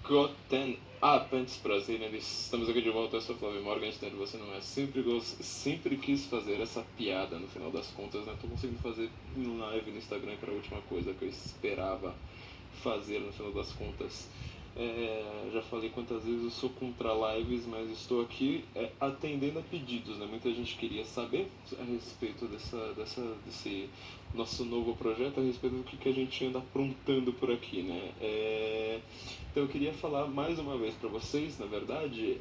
Goten Up, antes prazer, estamos aqui de volta, eu sou Flávio Morgan, entendo você não é, sempre quis fazer essa piada no final das contas, né, tô conseguindo fazer no live no Instagram, que era a última coisa que eu esperava fazer no final das contas. Já falei quantas vezes eu sou contra lives, mas estou aqui atendendo a pedidos, né? Muita gente queria saber a respeito desse nosso novo projeto, a respeito do que a gente anda aprontando por aqui, né? Então eu queria falar mais uma vez para vocês, na verdade,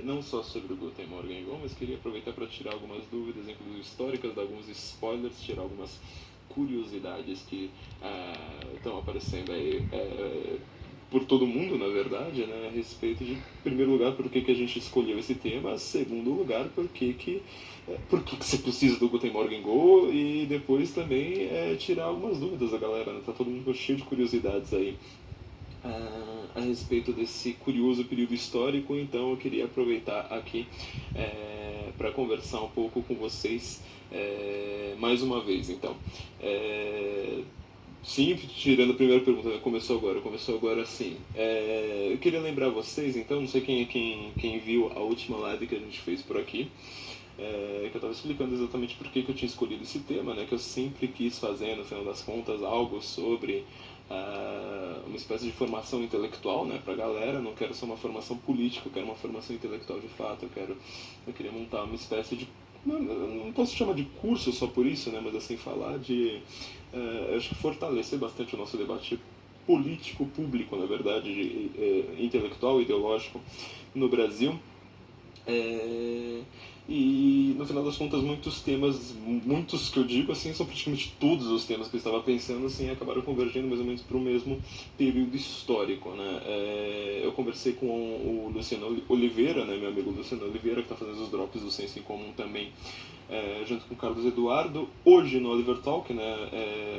não só sobre o Guten Morgen Go, mas queria aproveitar para tirar algumas dúvidas, inclusive históricas, dar alguns spoilers, tirar algumas curiosidades que estão aparecendo aí por todo mundo, na verdade, né, a respeito de, em primeiro lugar, por que a gente escolheu esse tema, segundo lugar, por que você precisa do Guten Morgen Go, e depois também tirar algumas dúvidas da galera, né, tá todo mundo cheio de curiosidades aí a respeito desse curioso período histórico, então eu queria aproveitar aqui para conversar um pouco com vocês mais uma vez. Então, sim, tirando a primeira pergunta, né? Começou agora sim. Eu queria lembrar vocês, então, não sei quem viu a última live que a gente fez por aqui, que eu estava explicando exatamente por que eu tinha escolhido esse tema, né, que eu sempre quis fazer, no final das contas, algo sobre uma espécie de formação intelectual, né, para a galera. Não quero só uma formação política, eu quero uma formação intelectual de fato. Eu queria montar uma espécie de, não posso chamar de curso só por isso, né, mas assim, falar de, acho que fortalecer bastante o nosso debate político, público, na verdade, intelectual, ideológico no Brasil. E no final das contas, muitos temas, muitos que eu digo assim, são praticamente todos os temas que eu estava pensando, assim, acabaram convergindo mais ou menos para o mesmo período histórico, né? Eu conversei com o Luciano Oliveira, né, meu amigo Luciano Oliveira, que está fazendo os drops do Senso em Comum também, junto com o Carlos Eduardo, hoje no Oliver Talk, né?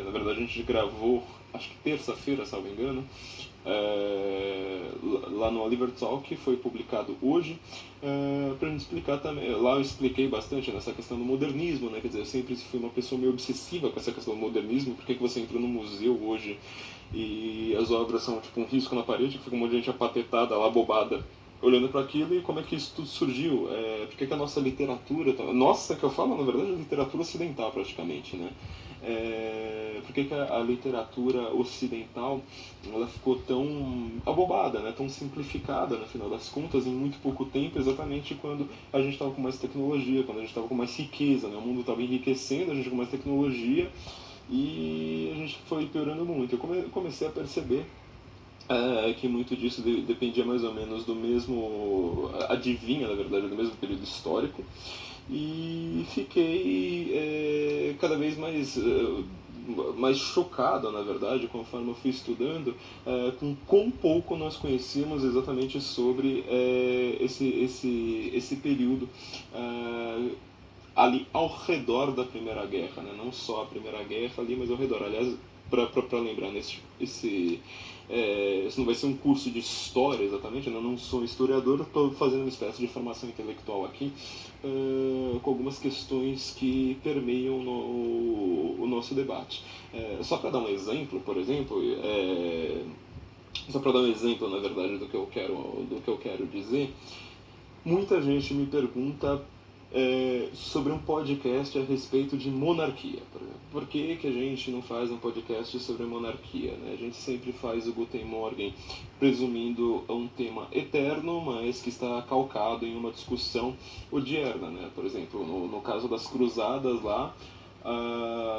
Na verdade a gente gravou, acho que terça-feira, salvo engano, lá no Oliver Talk, que foi publicado hoje, para gente explicar também. Lá eu expliquei bastante nessa questão do modernismo, né? Quer dizer, eu sempre fui uma pessoa meio obsessiva com essa questão do modernismo. Por que você entra no museu hoje e as obras são tipo um risco na parede, que fica um monte de gente apatetada lá, bobada, olhando para aquilo, e como é que isso tudo surgiu? Por que a nossa literatura, nossa, que eu falo, na verdade, a literatura ocidental praticamente, né? Por que a literatura ocidental ela ficou tão abobada, né? Tão simplificada, no final das contas, em muito pouco tempo, exatamente quando a gente estava com mais tecnologia, quando a gente estava com mais riqueza, né? O mundo estava enriquecendo, a gente com mais tecnologia, e a gente foi piorando muito. Eu comecei a perceber que muito disso dependia mais ou menos do mesmo, adivinha na verdade, do mesmo período histórico, e fiquei cada vez mais chocado, na verdade, conforme eu fui estudando, com quão pouco nós conhecíamos exatamente sobre esse período ali ao redor da Primeira Guerra, né? Não só a Primeira Guerra ali, mas ao redor. Aliás, para lembrar, né? Esse não vai ser um curso de história exatamente, eu não sou historiador, estou fazendo uma espécie de formação intelectual aqui, com algumas questões que permeiam o nosso debate. Só para dar um exemplo, por exemplo, só para dar um exemplo, na verdade, do que eu quero dizer, muita gente me pergunta sobre um podcast a respeito de monarquia. Por que a gente não faz um podcast sobre monarquia? Né? A gente sempre faz o Guten Morgen presumindo um tema eterno, mas que está calcado em uma discussão odierna. Né? Por exemplo, no caso das cruzadas lá,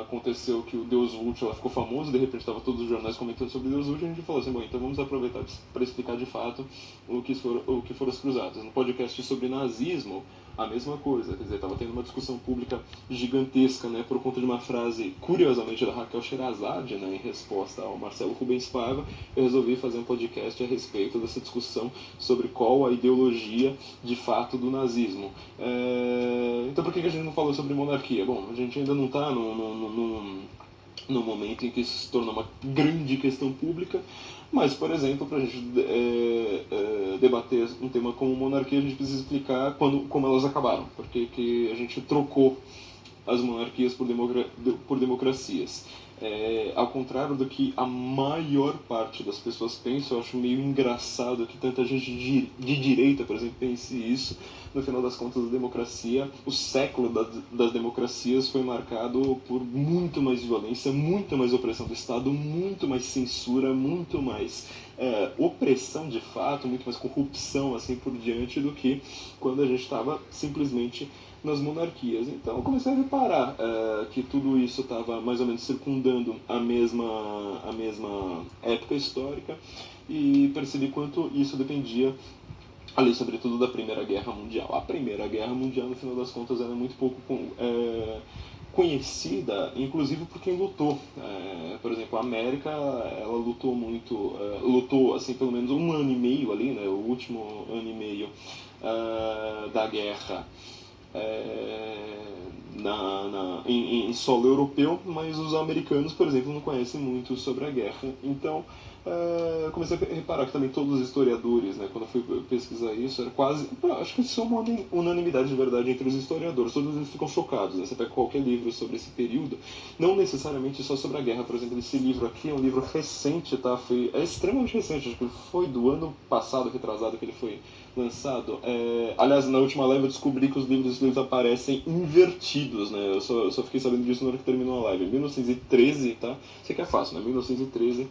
aconteceu que o Deus Vult ficou famoso, de repente estava todos os jornais comentando sobre o Deus Vult, e a gente falou assim, bom, então vamos aproveitar para explicar de fato o que foram as cruzadas. No podcast sobre nazismo, a mesma coisa, quer dizer, estava tendo uma discussão pública gigantesca, né, por conta de uma frase, curiosamente, da Raquel Sherazade, né, em resposta ao Marcelo Rubens Paiva. Eu resolvi fazer um podcast a respeito dessa discussão sobre qual a ideologia de fato do nazismo. Então por que a gente não falou sobre monarquia? Bom, a gente ainda não está no momento em que isso se tornou uma grande questão pública, mas, por exemplo, para a gente debater um tema como monarquia, a gente precisa explicar como elas acabaram, porque que a gente trocou as monarquias por democracias. Ao contrário do que a maior parte das pessoas pensa, eu acho meio engraçado que tanta gente de direita, por exemplo, pense isso. No final das contas, a democracia, o século das democracias foi marcado por muito mais violência, muito mais opressão do Estado, muito mais censura, muito mais opressão de fato, muito mais corrupção assim por diante do que quando a gente estava simplesmente nas monarquias. Então eu comecei a reparar que tudo isso estava mais ou menos circundando a mesma época histórica e percebi quanto isso dependia ali, sobretudo, da Primeira Guerra Mundial. A Primeira Guerra Mundial, no final das contas, era muito pouco conhecida, inclusive por quem lutou. Por exemplo, a América, ela lutou muito, lutou assim pelo menos um ano e meio ali, né, o último ano e meio da guerra em solo europeu, mas os americanos, por exemplo, não conhecem muito sobre a guerra. Então, comecei a reparar que também todos os historiadores, né, quando eu fui pesquisar isso, era quase, acho que isso é uma unanimidade de verdade entre os historiadores, todos eles ficam chocados, né? Você pega qualquer livro sobre esse período, não necessariamente só sobre a guerra. Por exemplo, esse livro aqui é um livro recente, tá? É extremamente recente, acho que foi do ano passado, retrasado, que ele foi lançado. Aliás, na última live eu descobri que os livros aparecem invertidos, né? Eu só fiquei sabendo disso na hora que terminou a live. Em 1913, tá? Isso aqui é fácil, né? 1913,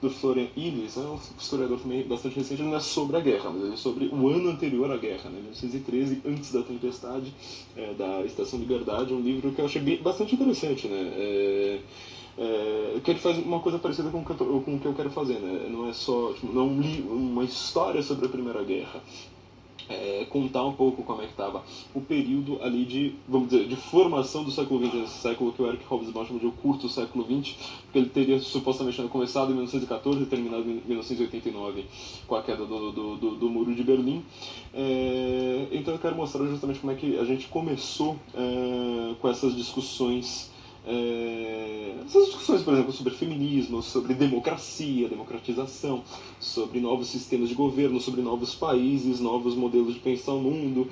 do Florian Illies, é um historiador também bastante recente. Ele não é sobre a guerra, mas ele é sobre o ano anterior à guerra, né? 1913, antes da tempestade, da Estação Liberdade. Um livro que eu achei bastante interessante, né? Que ele faz uma coisa parecida com o que eu quero fazer, né? Não é só não uma história sobre a Primeira Guerra, contar um pouco como é que estava o período ali de, vamos dizer, de formação do século XX, esse século que o Eric Hobsbawm chama de o curto século XX, porque ele teria supostamente começado em 1914 e terminado em 1989 com a queda do Muro de Berlim. Então eu quero mostrar justamente como é que a gente começou com essas discussões. Essas discussões, por exemplo, sobre feminismo, sobre democracia, democratização, sobre novos sistemas de governo, sobre novos países, novos modelos de pensar o mundo.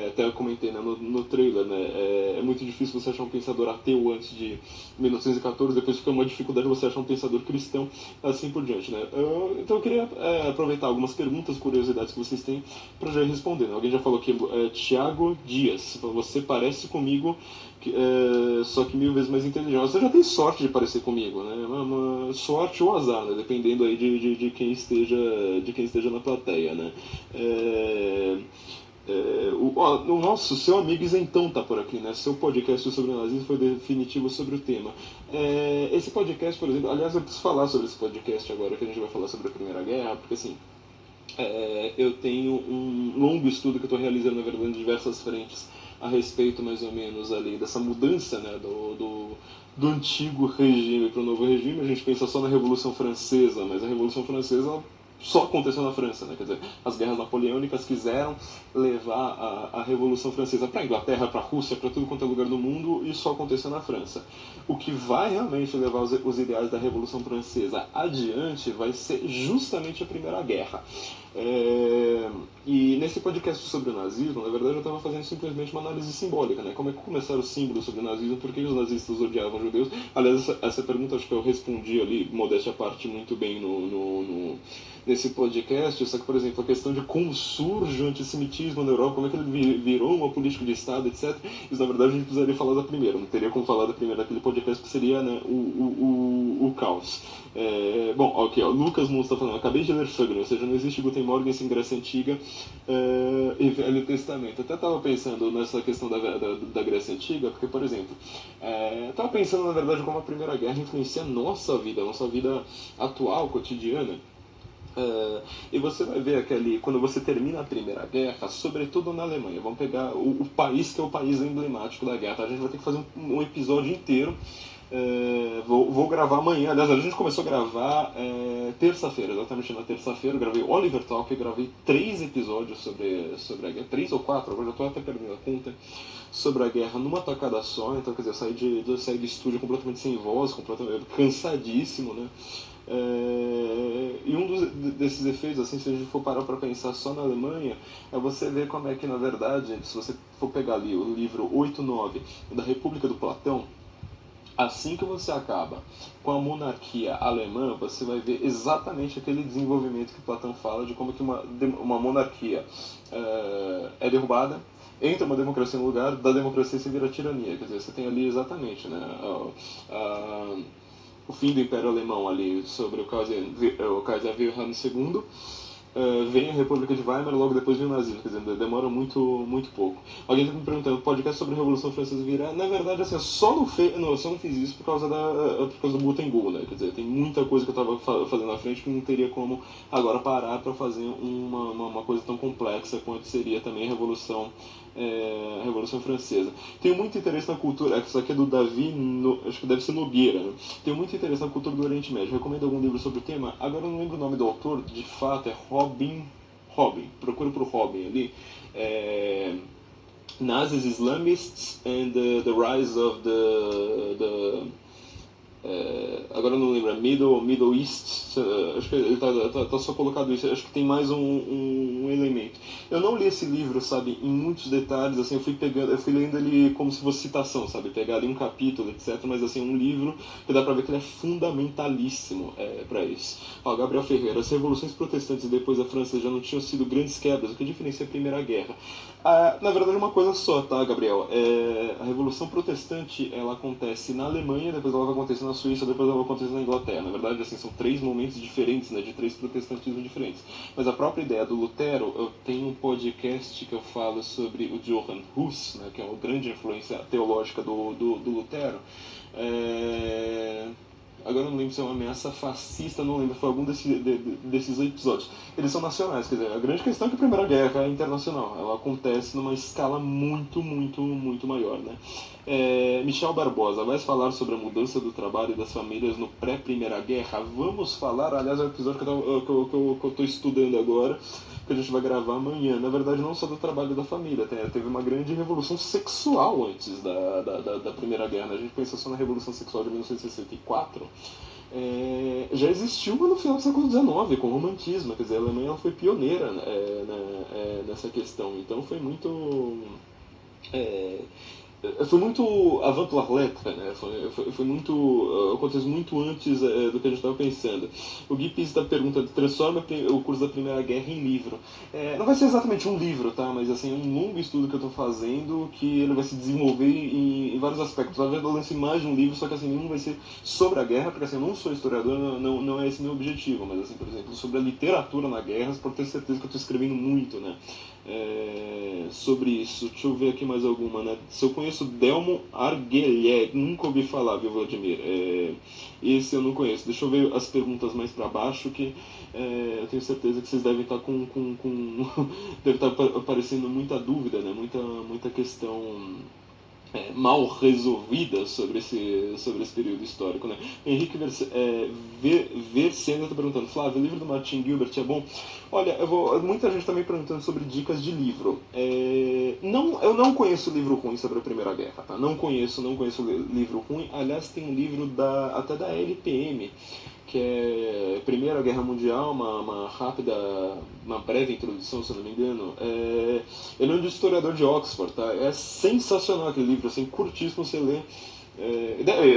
Até eu comentei, né, no trailer, né, é muito difícil você achar um pensador ateu antes de 1914, depois fica uma dificuldade você achar um pensador cristão, assim por diante. Né? Então eu queria aproveitar algumas perguntas, curiosidades que vocês têm para já ir respondendo. Alguém já falou aqui, Thiago Dias, você parece comigo, só que 1000 vezes mais inteligente. Você já tem sorte de parecer comigo, né? Uma sorte ou azar, né? Dependendo aí de quem esteja na plateia, né? O nosso, seu amigo Isentão tá por aqui, né? Seu podcast sobre o nazismo foi definitivo sobre o tema. Esse podcast, por exemplo, aliás, eu preciso falar sobre esse podcast agora que a gente vai falar sobre a Primeira Guerra, porque assim, eu tenho um longo estudo que eu estou realizando, na verdade, em diversas frentes a respeito, mais ou menos, ali dessa mudança, né, do antigo regime para o novo regime. A gente pensa só na Revolução Francesa, mas a Revolução Francesa só aconteceu na França, né? Quer dizer, as guerras napoleônicas quiseram levar a Revolução Francesa para a Inglaterra, para a Rússia, para tudo quanto é lugar do mundo, e só aconteceu na França. O que vai realmente levar os ideais da Revolução Francesa adiante vai ser justamente a Primeira Guerra. E nesse podcast sobre o nazismo, na verdade eu estava fazendo simplesmente uma análise simbólica, né? Como é que começaram os símbolos sobre o nazismo, por que os nazistas odiavam os judeus. Aliás, essa pergunta acho que eu respondi ali, modéstia à parte, muito bem nesse podcast. Só que, por exemplo, a questão de como surge o antissemitismo na Europa, como é que ele virou uma política de Estado, etc. Isso, na verdade, a gente precisaria falar da primeira. Não teria como falar da primeira daquele podcast, que seria, né, o caos. Bom, ok, ó, Lucas Mus está falando, acabei de ler Fugner, ou seja, não existe Guten Morgen sem Grécia Antiga e Velho Testamento. Até estava pensando nessa questão da Grécia Antiga, porque, por exemplo, estava pensando, na verdade, como a Primeira Guerra influencia a nossa vida atual, cotidiana. E você vai ver que ali, quando você termina a Primeira Guerra, sobretudo na Alemanha, vamos pegar o país que é o país emblemático da guerra, tá? A gente vai ter que fazer um episódio inteiro. Vou gravar amanhã. Aliás, a gente começou a gravar terça-feira, exatamente na terça-feira. Eu gravei Oliver Talk, eu gravei 3 episódios sobre a guerra, 3 ou 4, agora já estou até perdendo a conta, sobre a guerra numa tacada só. Então, quer dizer, eu saí do estúdio completamente sem voz, completamente cansadíssimo, né? E desses efeitos, assim, se a gente for parar para pensar só na Alemanha, é você ver como é que, na verdade, se você for pegar ali o livro 8-9 da República do Platão, Assim que você acaba com a monarquia alemã, você vai ver exatamente aquele desenvolvimento que Platão fala de como que uma monarquia é derrubada, entra uma democracia no lugar, da democracia se vira tirania. Quer dizer, você tem ali exatamente, né, o fim do Império Alemão ali sobre o Kaiser Wilhelm II, vem a República de Weimar, logo depois vem o nazismo, quer dizer, demora muito pouco. Alguém está me perguntando, podcast sobre a Revolução Francesa virá? Na verdade, assim, eu só não fiz isso por causa do Butengu, né? Quer dizer, tem muita coisa que eu estava fazendo na frente que não teria como agora parar para fazer uma coisa tão complexa quanto seria também a Revolução Francesa. Tenho muito interesse na cultura, isso aqui é do Davi, acho que deve ser Nogueira, né? Tenho muito interesse na cultura do Oriente Médio. Recomendo algum livro sobre o tema? Agora eu não lembro o nome do autor, de fato é Robin. Procure por Robin ali. Nazis, Islamists and the Rise of agora eu não lembro, Middle East, acho que ele tá só colocado isso, acho que tem mais um elemento. Eu não li esse livro, sabe, em muitos detalhes, assim, eu fui lendo ele como se fosse citação, sabe, pegar ali um capítulo, etc, mas assim, um livro que dá pra ver que ele é fundamentalíssimo pra isso. Ó, Gabriel Ferreira, as revoluções protestantes e depois a França já não tinham sido grandes quebras, o que diferencia a Primeira Guerra? Na verdade, uma coisa só, tá, Gabriel? A Revolução Protestante, ela acontece na Alemanha, depois ela vai acontecer na Suíça, depois ela vai acontecer na Inglaterra. Na verdade, assim, são três momentos diferentes, né, de três protestantismos diferentes. Mas a própria ideia do Lutero, eu tenho um podcast que eu falo sobre o Johann Hus, né, que é uma grande influência teológica do Lutero. Agora eu não lembro se é uma ameaça fascista, não lembro, foi algum desses episódios. Eles são nacionais, quer dizer, a grande questão é que a Primeira Guerra é internacional, ela acontece numa escala muito maior, né? Michel Barbosa, vai falar sobre a mudança do trabalho e das famílias no pré-Primeira Guerra? Vamos falar, aliás, é um episódio que eu estou estudando agora, que a gente vai gravar amanhã. Na verdade, não só do trabalho da família, teve uma grande revolução sexual antes da Primeira Guerra, né? A gente pensa só na Revolução Sexual de 1964, já existiu no final do século XIX, com o romantismo, quer dizer, a Alemanha ela foi pioneira nessa questão, então foi muito avant la lettre, né? Foi muito. Aconteceu muito antes do que a gente estava pensando. O Gui Pizzi está perguntando: transforma o curso da Primeira Guerra em livro. Não vai ser exatamente um livro, tá? Mas assim, um longo estudo que eu estou fazendo que ele vai se desenvolver em vários aspectos. Talvez eu lance mais de um livro, só que assim, nenhum vai ser sobre a guerra, porque assim, eu não sou historiador, não é esse meu objetivo. Mas assim, por exemplo, sobre a literatura na guerra, por ter certeza que eu estou escrevendo muito, né? Sobre isso. Deixa eu ver aqui mais alguma, né? Se eu conheço Delmo Arguellet, nunca ouvi falar, viu, Vladimir? Esse eu não conheço. Deixa eu ver as perguntas mais para baixo, que eu tenho certeza que vocês devem estar deve estar aparecendo muita dúvida, né? Muita questão mal resolvidas sobre esse período histórico, né? Henrique Vercena está perguntando: Flávio, o livro do Martin Gilbert é bom? Olha, muita gente também perguntando sobre dicas de livro. Eu não conheço livro ruim sobre a Primeira Guerra, tá? Não conheço livro ruim. Aliás, tem um livro até da LPM, que é Primeira Guerra Mundial, uma breve introdução, se eu não me engano. Ele é um historiador de Oxford, tá? É sensacional aquele livro, assim, curtíssimo você ler.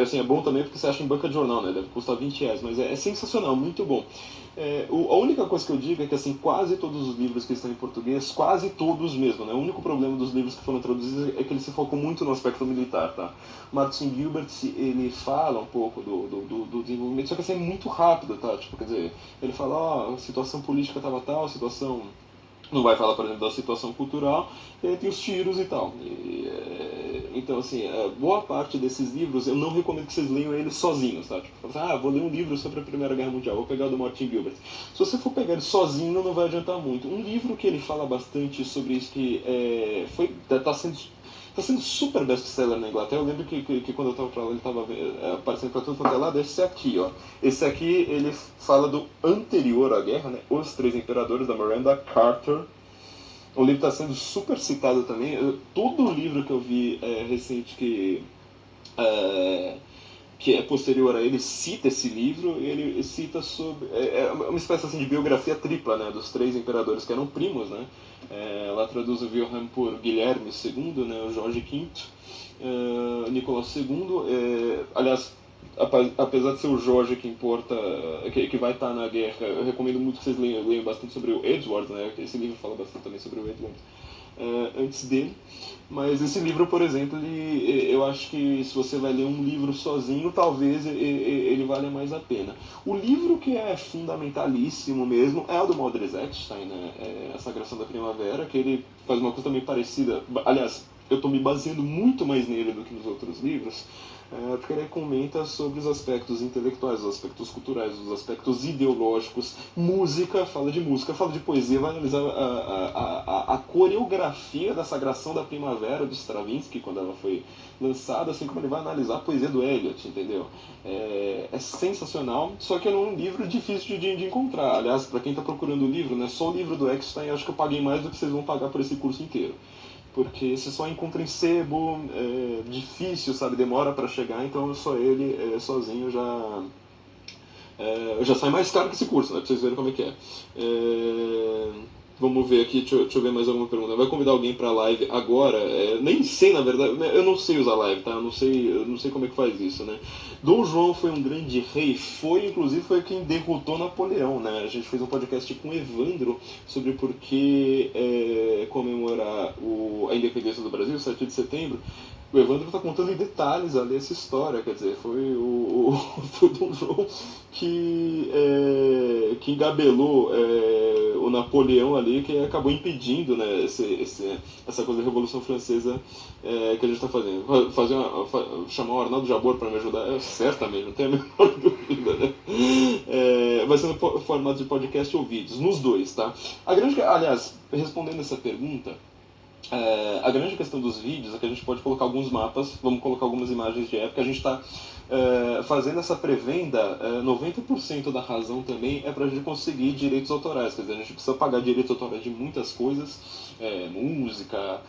Assim, é bom também porque você acha em banca de jornal, né? Deve custar R$ 20, mas é sensacional, muito bom. A única coisa que eu digo é que assim, quase todos os livros que estão em português, quase todos mesmo, né? O único problema dos livros que foram traduzidos é que eles se focam muito no aspecto militar, tá? Martin Gilbert, ele fala um pouco do desenvolvimento, só que assim, é muito rápido, tá? Tipo, quer dizer, ele fala, a situação política estava tal, a situação... Não vai falar, por exemplo, da situação cultural, e aí tem os tiros e tal. Então, assim, boa parte desses livros, eu não recomendo que vocês leiam eles sozinhos, tá? Tipo, vou ler um livro sobre a Primeira Guerra Mundial, vou pegar o do Martin Gilbert. Se você for pegar ele sozinho, não vai adiantar muito. Um livro que ele fala bastante sobre isso, que tá sendo super best-seller na Inglaterra. Eu lembro que quando eu tava pra lá, ele tava aparecendo pra tudo quanto é lado. Esse aqui, ó. Esse aqui, ele fala do anterior à guerra, né? Os Três Imperadores, da Miranda Carter. O livro está sendo super citado também. Todo livro que eu vi recente que é posterior a ele cita esse livro. Ele cita sobre... uma espécie assim, de biografia tripla, né? Dos três imperadores que eram primos, né? Ela traduz o Wilhelm por Guilherme II, né? O Jorge V. Nicolau II, aliás, apesar de ser o Jorge que importa, que vai estar na guerra, eu recomendo muito que vocês leiam bastante sobre o Edward, né? Esse livro fala bastante também sobre o Edward. Antes dele, mas esse livro, por exemplo, eu acho que se você vai ler um livro sozinho, talvez ele valha mais a pena. O livro que é fundamentalíssimo mesmo é o do Mordred Epstein, né? A Sagração da Primavera, que ele faz uma coisa também parecida. Aliás, eu estou me baseando muito mais nele do que nos outros livros, porque ele comenta sobre os aspectos intelectuais, os aspectos culturais, os aspectos ideológicos, fala de poesia, vai analisar a coreografia da Sagração da Primavera de Stravinsky, quando ela foi lançada, assim como ele vai analisar a poesia do Eliot, entendeu? É sensacional, só que é um livro difícil de encontrar. Aliás, para quem está procurando o livro, né, só o livro do Eckstein, acho que eu paguei mais do que vocês vão pagar por esse curso inteiro. Porque você só encontra em sebo, difícil, sabe, demora para chegar, então só ele sozinho já sai mais caro que esse curso, né, pra vocês verem como é que é. Vamos ver aqui, deixa eu ver mais alguma pergunta. Vai convidar alguém pra live agora? Nem sei, na verdade, eu não sei usar live, tá? Eu não sei como é que faz isso, né? Dom João foi um grande rei, inclusive foi quem derrotou Napoleão, né? A gente fez um podcast com o Evandro sobre por que comemorar a independência do Brasil, 7 de setembro. O Evandro está contando em detalhes ali essa história, quer dizer, foi foi o Dom João que engabelou o Napoleão ali, que acabou impedindo, né, essa coisa da Revolução Francesa que a gente está fazendo. Chamar o Arnaldo Jabor para me ajudar, certamente, não tenho a menor dúvida, né? Vai ser no formato de podcast ou vídeos, nos dois, tá? Aliás, respondendo essa pergunta, a grande questão dos vídeos é que a gente pode colocar alguns mapas, vamos colocar algumas imagens de época, a gente está fazendo essa pré-venda, 90% da razão também é para a gente conseguir direitos autorais, quer dizer, a gente precisa pagar direitos autorais de muitas coisas, música,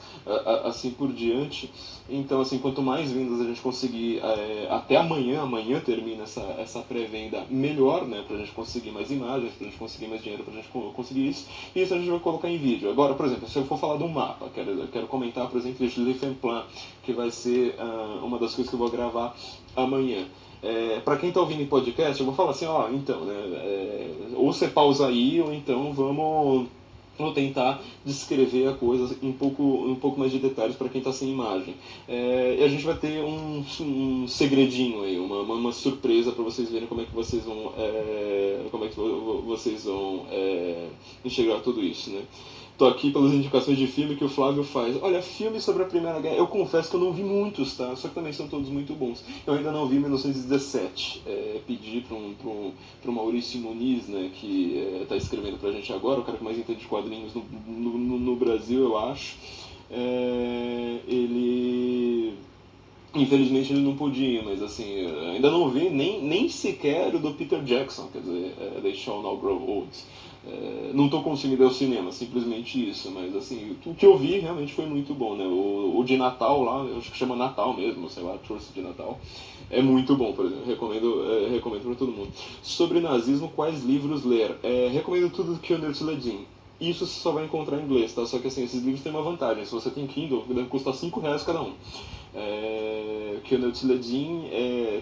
assim por diante. Então, assim, quanto mais vendas a gente conseguir até amanhã termina essa pré-venda, melhor, né, pra gente conseguir mais imagens, pra gente conseguir mais dinheiro, pra gente conseguir isso, e isso a gente vai colocar em vídeo. Agora, por exemplo, se eu for falar de um mapa, quero comentar, por exemplo, de Le Femplan, que vai ser uma das coisas que eu vou gravar amanhã. Para quem está ouvindo em podcast, eu vou falar assim, então, né, ou você pausa aí, ou então vou tentar descrever a coisa em um pouco mais de detalhes para quem está sem imagem. E a gente vai ter um segredinho aí, uma surpresa para vocês verem como é que vocês vão enxergar tudo isso, né? Tô aqui pelas indicações de filme que o Flávio faz. Olha, filmes sobre a Primeira Guerra, eu confesso que eu não vi muitos, tá? Só que também são todos muito bons. Eu ainda não vi 1917. Pedi pro Maurício Muniz, né, que tá escrevendo pra gente agora, o cara que mais entende de quadrinhos no Brasil, eu acho. Ele... Infelizmente ele não podia, mas assim, ainda não vi nem sequer o do Peter Jackson, quer dizer, They Shall Now Grow Old. Não estou conseguindo ir ao cinema, simplesmente isso, mas assim, o que eu vi realmente foi muito bom, né? O de Natal lá, eu acho que chama Natal mesmo, sei lá, Tourist de Natal, é muito bom, por exemplo, recomendo para todo mundo. Sobre nazismo, quais livros ler? Recomendo tudo que o Nerd Ledin. Isso você só vai encontrar em inglês, tá? Só que assim, esses livros têm uma vantagem, se você tem Kindle, deve custar R$5 cada um. Que o Nerd Ledin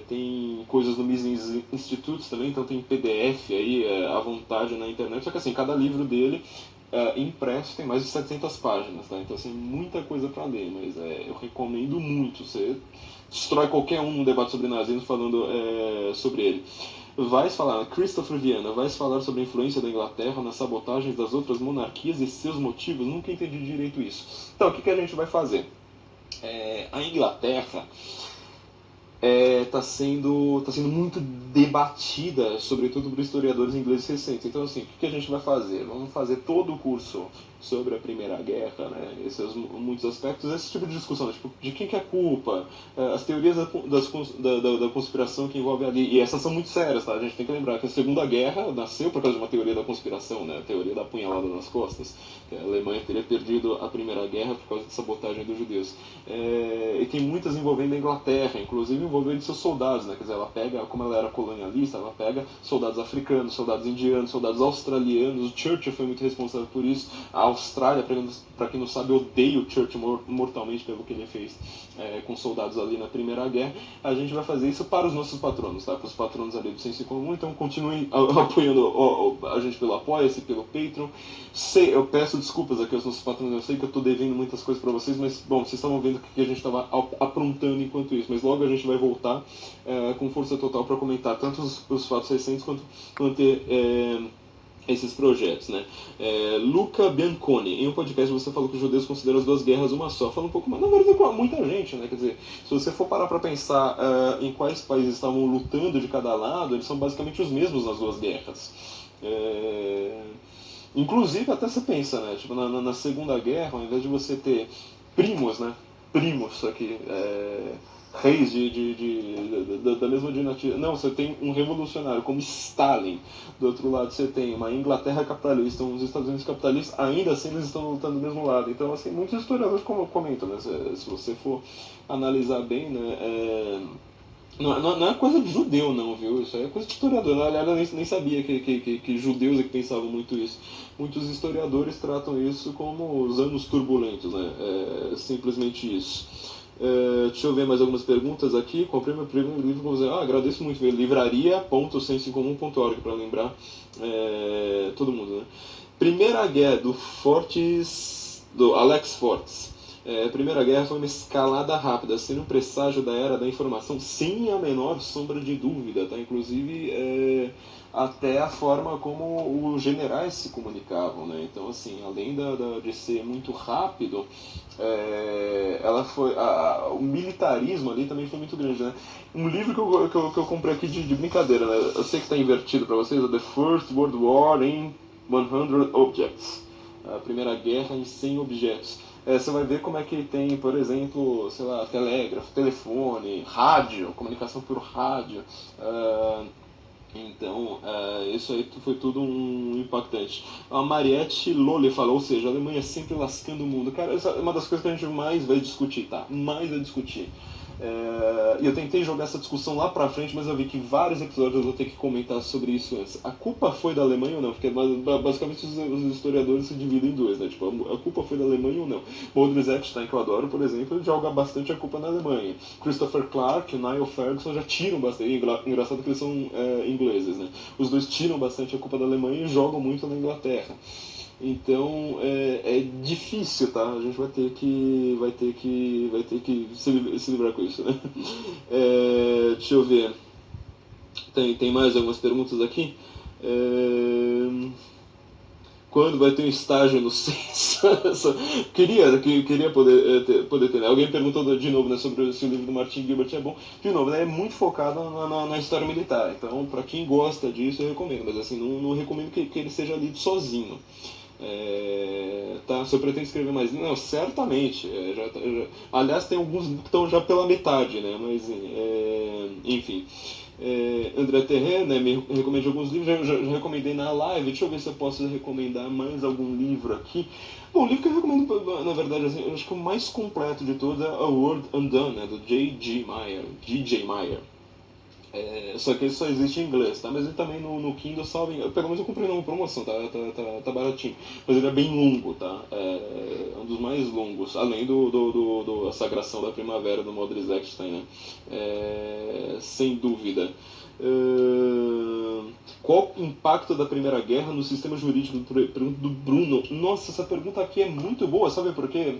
tem coisas no Mises Institutes também, então tem PDF aí à vontade na internet, só que assim, cada livro dele impresso tem mais de 700 páginas, tá? Então assim, muita coisa para ler, mas eu recomendo muito, você destrói qualquer um num debate sobre nazismo falando sobre ele. Christopher Viana, vai falar sobre a influência da Inglaterra nas sabotagens das outras monarquias e seus motivos? Nunca entendi direito isso. Então, o que a gente vai fazer? A Inglaterra está sendo muito debatida, sobretudo por historiadores ingleses recentes. Então, assim, o que a gente vai fazer? Vamos fazer todo o curso sobre a Primeira Guerra, né? Muitos aspectos, esse tipo de discussão, tipo, de quem que é a culpa, as teorias da conspiração que envolvem ali, e essas são muito sérias, tá? A gente tem que lembrar que a Segunda Guerra nasceu por causa de uma teoria da conspiração, né? A teoria da apunhalada nas costas, que a Alemanha teria perdido a Primeira Guerra por causa de sabotagem dos judeus. E tem muitas envolvendo a Inglaterra, inclusive envolvendo seus soldados, né? Quer dizer, ela pega, como ela era colonialista, ela pega soldados africanos, soldados indianos, soldados australianos, o Churchill foi muito responsável por isso, a Austrália, para quem não sabe, odeia o Churchill mortalmente pelo que ele fez com soldados ali na Primeira Guerra. A gente vai fazer isso para os nossos patronos, tá? Para os patronos ali do Senso em Comum. Então continuem apoiando a gente pelo Apoia-se, pelo Patreon. Eu peço desculpas aqui aos nossos patronos, eu sei que eu estou devendo muitas coisas para vocês, mas bom, vocês estavam vendo que a gente estava aprontando enquanto isso, mas logo a gente vai voltar com força total para comentar tanto os fatos recentes quanto esses projetos, né? Luca Bianconi, em um podcast você falou que os judeus consideram as duas guerras uma só. Fala um pouco mais, na verdade, com muita gente, né? Quer dizer, se você for parar para pensar em quais países estavam lutando de cada lado, eles são basicamente os mesmos nas duas guerras. Inclusive, até você pensa, né? Tipo, na Segunda Guerra, ao invés de você ter primos, né? Primos aqui, reis da mesma dinastia. Não, você tem um revolucionário como Stalin. Do outro lado você tem uma Inglaterra capitalista, uns Estados Unidos capitalistas, ainda assim eles estão lutando do mesmo lado. Então, assim, muitos historiadores comentam, né? Se você for analisar bem, né? Não é coisa de judeu, não, viu? Isso é coisa de historiador. Aliás, eu nem sabia que judeus é que pensavam muito isso. Muitos historiadores tratam isso como os anos turbulentos, né? Simplesmente isso. Deixa eu ver mais algumas perguntas aqui. Comprei meu primeiro livro, vamos dizer, agradeço muito, livraria.sensoincomum.org, para lembrar todo mundo, né? Primeira Guerra, do Alex Fortes. A Primeira Guerra foi uma escalada rápida, sendo um presságio da era da informação, sem a menor sombra de dúvida, tá? Inclusive até a forma como os generais se comunicavam, né? Então, assim, além de ser muito rápido, o militarismo ali também foi muito grande, né? Um livro que eu comprei aqui de brincadeira, né? Eu sei que está invertido para vocês, é The First World War in 100 Objects, a Primeira Guerra em 100 objetos. Você vai ver como é que tem, por exemplo, sei lá, telégrafo, telefone, rádio, comunicação por rádio. Então, isso aí foi tudo um impactante. A Mariette Lolle falou, ou seja, a Alemanha sempre lascando o mundo. Cara, essa é uma das coisas que a gente mais vai discutir, tá? Mais vai discutir. E eu tentei jogar essa discussão lá pra frente, mas eu vi que vários episódios eu vou ter que comentar sobre isso antes. A culpa foi da Alemanha ou não? Porque basicamente os historiadores se dividem em dois, né? Tipo, a culpa foi da Alemanha ou não? Mordred Epstein, que eu adoro, por exemplo, ele joga bastante a culpa na Alemanha. Christopher Clark e Niall Ferguson já tiram bastante. Engraçado que eles são ingleses, né? Os dois tiram bastante a culpa da Alemanha e jogam muito na Inglaterra. Então é difícil, tá? A gente vai ter que se livrar com isso, né? Deixa eu ver. Tem mais algumas perguntas aqui. Quando vai ter um estágio no censo? Queria poder ter. Alguém perguntou de novo, né, sobre se o livro do Martin Gilbert é bom. De novo, né, é muito focado na história militar. Então, para quem gosta disso, eu recomendo. Mas assim, não recomendo que ele seja lido sozinho. Tá, se eu pretendo escrever mais, não, certamente. Aliás, tem alguns que estão já pela metade, né? Mas enfim. André Terren, né, me recomende alguns livros, já recomendei na live. Deixa eu ver se eu posso recomendar mais algum livro aqui. Bom, o livro que eu recomendo, na verdade, assim, eu acho que o mais completo de todos é A World Undone, né, do J.J. Meyer. Só que ele só existe em inglês, tá? Mas ele também no Kindle, pelo menos eu comprei numa promoção, tá baratinho. Mas ele é bem longo, tá? É um dos mais longos, além do A Sagração da Primavera, do Mordred Epstein, né? Sem dúvida. Qual o impacto da Primeira Guerra no sistema jurídico do Bruno? Nossa, essa pergunta aqui é muito boa, sabe por quê?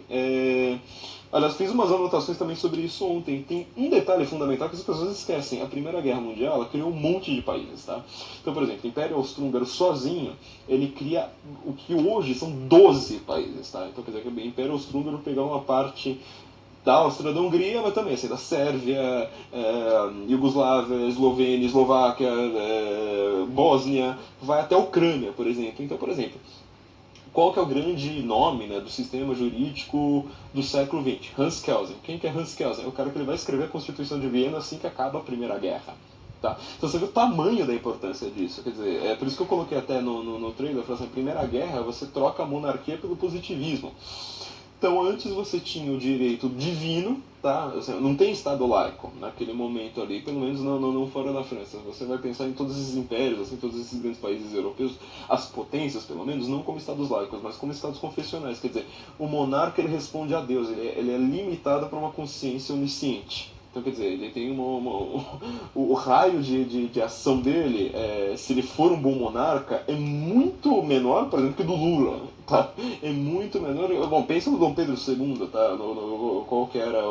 Aliás, fiz umas anotações também sobre isso ontem. Tem um detalhe fundamental que as pessoas esquecem. A Primeira Guerra Mundial, ela criou um monte de países, tá? Então, por exemplo, o Império Austro-Húngaro sozinho, ele cria o que hoje são 12 países, tá? Então, quer dizer, que o Império Austro-Húngaro pegou uma parte da Áustria, da Hungria, mas também assim, da Sérvia, Iugoslávia, Eslovênia, Eslováquia, Bósnia, vai até a Ucrânia, por exemplo. Então, por exemplo, qual que é o grande nome, né, do sistema jurídico do século XX? Hans Kelsen. Quem que é Hans Kelsen? É o cara que ele vai escrever a Constituição de Viena assim que acaba a Primeira Guerra. Tá? Então você vê o tamanho da importância disso. Quer dizer, é por isso que eu coloquei até no trailer, eu falei assim, Primeira Guerra você troca a monarquia pelo positivismo. Então antes você tinha o direito divino, tá? Assim, não tem Estado laico naquele momento ali, pelo menos não fora da França. Você vai pensar em todos esses impérios, assim, todos esses grandes países europeus, as potências pelo menos, não como Estados laicos, mas como Estados confessionais. Quer dizer, o monarca ele responde a Deus, ele é limitado por uma consciência onisciente. Então, quer dizer, ele tem o raio de ação dele, se ele for um bom monarca, é muito menor, por exemplo, que do Lula. Tá? É muito menor. Bom, pensa no Dom Pedro II, tá? Qual que era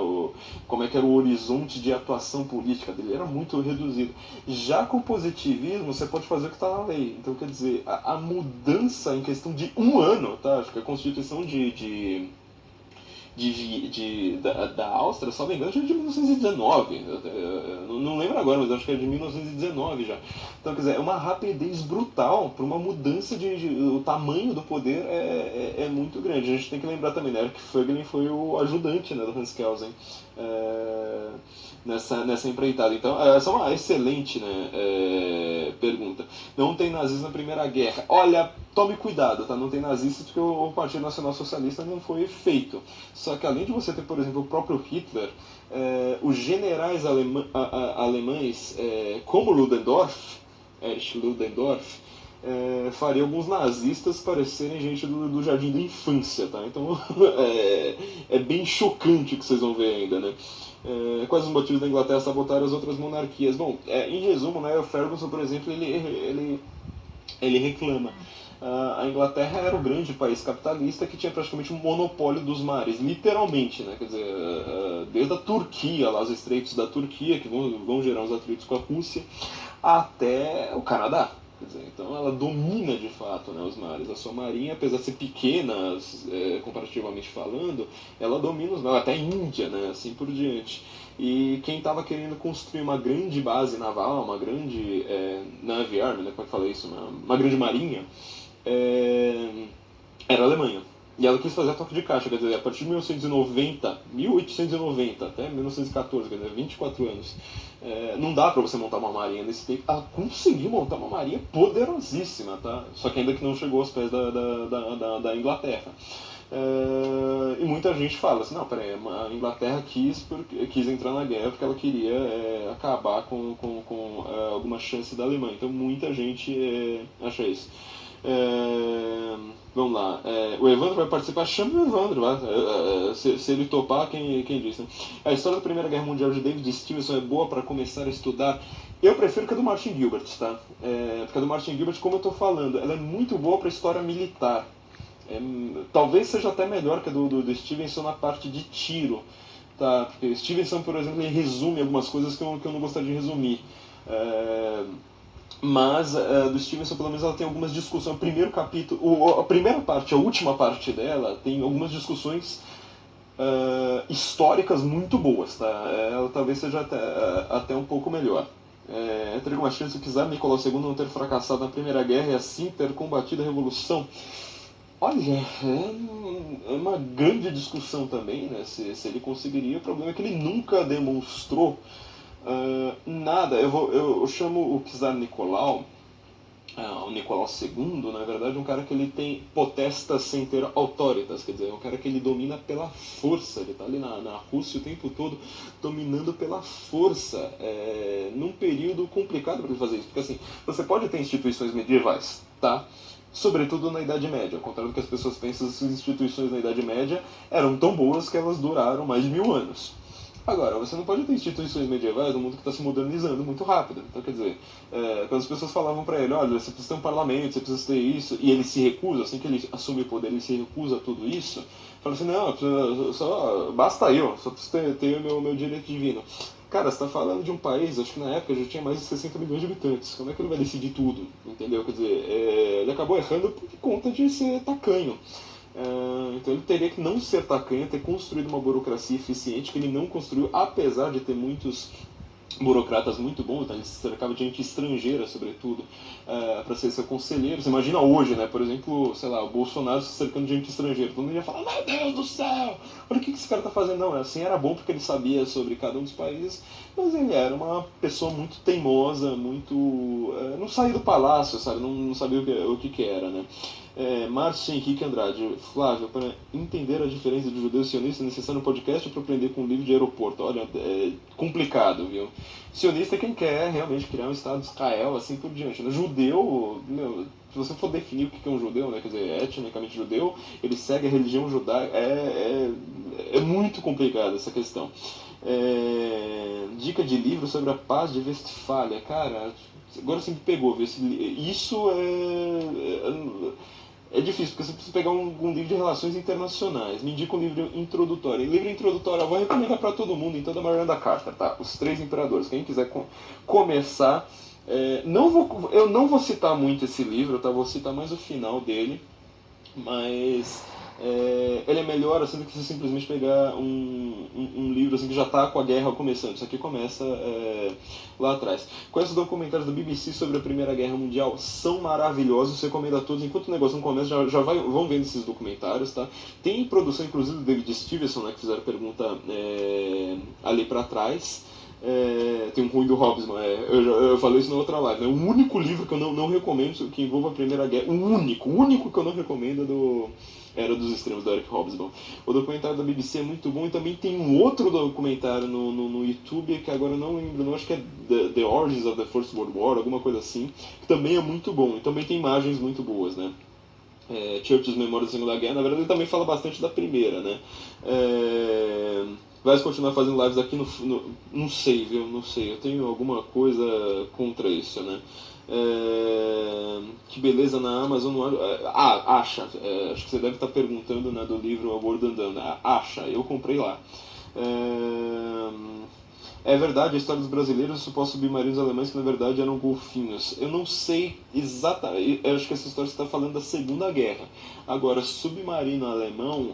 como é que era o horizonte de atuação política dele. Era muito reduzido. Já com o positivismo, você pode fazer o que está na lei. Então, quer dizer, a mudança em questão de um ano, tá? Acho que a Constituição da Áustria, só me engano, é de 1919. Eu não lembro agora, mas acho que é de 1919 já. Então, quer dizer, é uma rapidez brutal para uma mudança o tamanho do poder é muito grande. A gente tem que lembrar também, né, que Fögling foi o ajudante, né, do Hans Kelsen nessa empreitada. Então, essa é uma excelente, né, pergunta. Não tem nazismo na Primeira Guerra. Olha, tome cuidado, tá? Não tem nazistas porque o Partido Nacional Socialista não foi feito. Só que além de você ter, por exemplo, o próprio Hitler, os generais alemães, como Ludendorff, Erich Ludendorff, faria alguns nazistas parecerem gente do jardim da infância, tá? Então é bem chocante o que vocês vão ver ainda, né? Quais os motivos da Inglaterra sabotar as outras monarquias? Bom, em resumo, né, o Ferguson, por exemplo, ele reclama. A Inglaterra era o grande país capitalista que tinha praticamente um monopólio dos mares, literalmente, né? Quer dizer, desde a Turquia, lá os estreitos da Turquia, que vão gerar uns atritos com a Rússia, até o Canadá. Quer dizer, então ela domina de fato, né, os mares. A sua marinha, apesar de ser pequena, comparativamente falando, ela domina os mares, até a Índia, né, assim por diante. E quem estava querendo construir uma grande base naval, uma grande Navy Army, né, como é que fala isso? Uma grande marinha, era a Alemanha. E ela quis fazer a toque de caixa, quer dizer, a partir de 1890 até 1914, quer dizer, 24 anos. Não dá pra você montar uma marinha nesse tempo. Ela conseguiu montar uma marinha poderosíssima, tá? Só que ainda que não chegou aos pés da Inglaterra. E muita gente fala assim, não, peraí, a Inglaterra quis entrar na guerra porque ela queria acabar com alguma chance da Alemanha. Então muita gente acha isso. Vamos lá. O Evandro vai participar, chama o Evandro. Se ele topar, quem disse? Né? A história da Primeira Guerra Mundial de David Stevenson é boa para começar a estudar. Eu prefiro que a do Martin Gilbert, tá? Porque a do Martin Gilbert, como eu estou falando, ela é muito boa para história militar. Talvez seja até melhor que a do Stevenson na parte de tiro. Tá? Porque Stevenson, por exemplo, ele resume algumas coisas que eu não gostaria de resumir. Mas do Stevenson, pelo menos, ela tem algumas discussões. O primeiro capítulo, a primeira parte, a última parte dela, tem algumas discussões históricas muito boas. Tá? Ela talvez seja até um pouco melhor. Teria uma chance do czar Nicolau II não ter fracassado na Primeira Guerra e assim ter combatido a Revolução. Olha, é uma grande discussão também, né? Se ele conseguiria. O problema é que ele nunca demonstrou nada. Eu chamo o czar Nicolau, o Nicolau II, na verdade, um cara que ele tem potestas sem ter autoritas, quer dizer, é um cara que ele domina pela força, ele está ali na Rússia o tempo todo dominando pela força, num período complicado para ele fazer isso, porque assim, você pode ter instituições medievais, tá? Sobretudo na Idade Média, ao contrário do que as pessoas pensam, as instituições na Idade Média eram tão boas que elas duraram mais de 1000 anos. Agora, você não pode ter instituições medievais no mundo que está se modernizando muito rápido. Então, quer dizer, quando as pessoas falavam para ele, olha, você precisa ter um parlamento, você precisa ter isso, e ele se recusa, assim que ele assume o poder, ele se recusa a tudo isso, fala assim, não, basta eu, só preciso ter o meu direito divino. Cara, você está falando de um país, acho que na época já tinha mais de 60 milhões de habitantes. Como é que ele vai decidir tudo? Entendeu? Quer dizer, ele acabou errando por conta de ser tacanho. Então ele teria que não ser tacanho, ter construído uma burocracia eficiente que ele não construiu, apesar de ter muitos burocratas muito bons, então ele se cercava de gente estrangeira, sobretudo, para ser seu conselheiro. Você imagina hoje, né? Por exemplo, sei lá, o Bolsonaro se cercando de gente estrangeira. Todo mundo ia falar, meu Deus do céu, olha o que esse cara tá fazendo. Não, assim era bom porque ele sabia sobre cada um dos países, mas ele era uma pessoa muito teimosa, muito... não saía do palácio, sabe? Não sabia o que era, né? Márcio Henrique Andrade, Flávio, para entender a diferença de judeu e sionista é necessário um podcast para aprender com um livro de aeroporto. Olha, é complicado, viu? Sionista é quem quer realmente criar um Estado de Israel, assim por diante. Judeu, meu, se você for definir o que é um judeu, né, quer dizer, etnicamente judeu, ele segue a religião judaica, é muito complicado essa questão. Dica de livro sobre a paz de Westfália, cara, agora você me pegou, viu? Isso é difícil, porque você precisa pegar um livro de relações internacionais. Me indica um livro introdutório. E livro introdutório eu vou recomendar para todo mundo, então, da Miranda Carter, tá? Os Três Imperadores. Quem quiser começar... eu não vou citar muito esse livro, tá? Vou citar mais o final dele. Mas ele é melhor assim do que você simplesmente pegar um livro assim que já está com a guerra começando. Isso aqui começa lá atrás. Conhece os documentários do BBC sobre a Primeira Guerra Mundial? São maravilhosos, você recomendo a todos. Enquanto o negócio não começa, vão vendo esses documentários, tá? Tem produção, inclusive, do David Stevenson, né, que fizeram pergunta ali para trás. Tem um ruim do Hobsbawm, eu falei isso na outra live, né? O único livro que eu não recomendo que envolva a Primeira Guerra, o único que eu não recomendo era dos extremos do Eric Hobsbawm. O documentário da BBC é muito bom, e também tem um outro documentário no YouTube que agora eu não lembro, não, acho que é The Origins of the First World War, alguma coisa assim, que também é muito bom, e também tem imagens muito boas, né? Churchill's Memórias da Segunda Guerra, na verdade ele também fala bastante da Primeira, né? Vai continuar fazendo lives aqui não sei, viu? Não sei, eu tenho alguma coisa contra isso, né? Que beleza na Amazon. Acha. Acho que você deve estar perguntando, né, do livro A World Undone. Acha, eu comprei lá. É verdade, a história dos brasileiros e supostos submarinos alemães que na verdade eram golfinhos. Eu não sei exatamente, eu acho que essa história está falando da Segunda Guerra. Agora, submarino alemão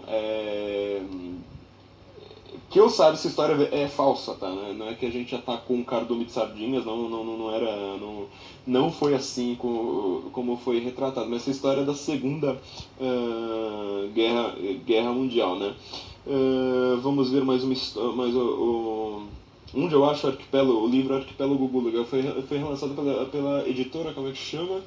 que eu saiba, essa história é falsa, tá? Não é que a gente atacou um cardume de sardinhas, não foi assim como foi retratado. Mas essa história é da Segunda Guerra Mundial, né? Vamos ver mais uma história, onde eu acho o livro Arquipélago Gulaga foi relançado pela editora, como é que chama?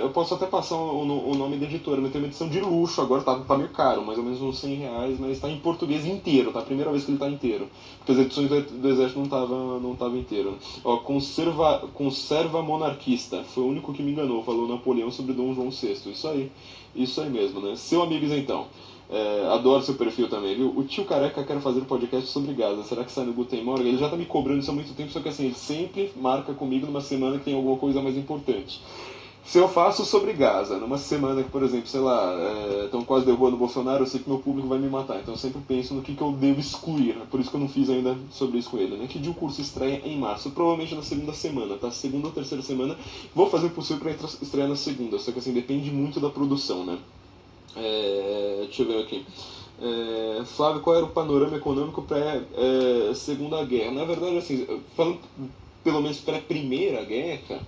Eu posso até passar o nome da editora, mas tem uma edição de luxo agora, tá meio caro, mais ou menos uns R$100, mas está em português inteiro, tá? A primeira vez que ele está inteiro, porque as edições do Exército não tava inteiro. Ó, Conserva Monarquista, foi o único que me enganou, falou Napoleão sobre Dom João VI, isso aí mesmo, né? Seu amigo então. Adoro seu perfil também, viu? O tio Careca quer fazer um podcast sobre Gaza. Será que sai no Guten Morgen? Ele já tá me cobrando isso há muito tempo, só que assim, ele sempre marca comigo numa semana que tem alguma coisa mais importante. Se eu faço sobre Gaza, numa semana que, por exemplo, sei lá, estão quase derrubando o Bolsonaro, eu sei que meu público vai me matar. Então eu sempre penso no que eu devo excluir. Por isso que eu não fiz ainda sobre isso com ele, né? Que dia o curso estreia em março? Provavelmente na segunda semana, tá? Segunda ou terceira semana. Vou fazer o possível pra estrear na segunda, só que assim, depende muito da produção, né? Deixa eu ver aqui. Flávio, qual era o panorama econômico pré-Segunda Guerra? Na verdade, assim, falando pelo menos pré-Primeira Guerra,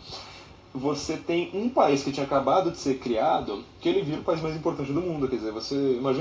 você tem um país que tinha acabado de ser criado, que ele vira o país mais importante do mundo. Quer dizer, você imagina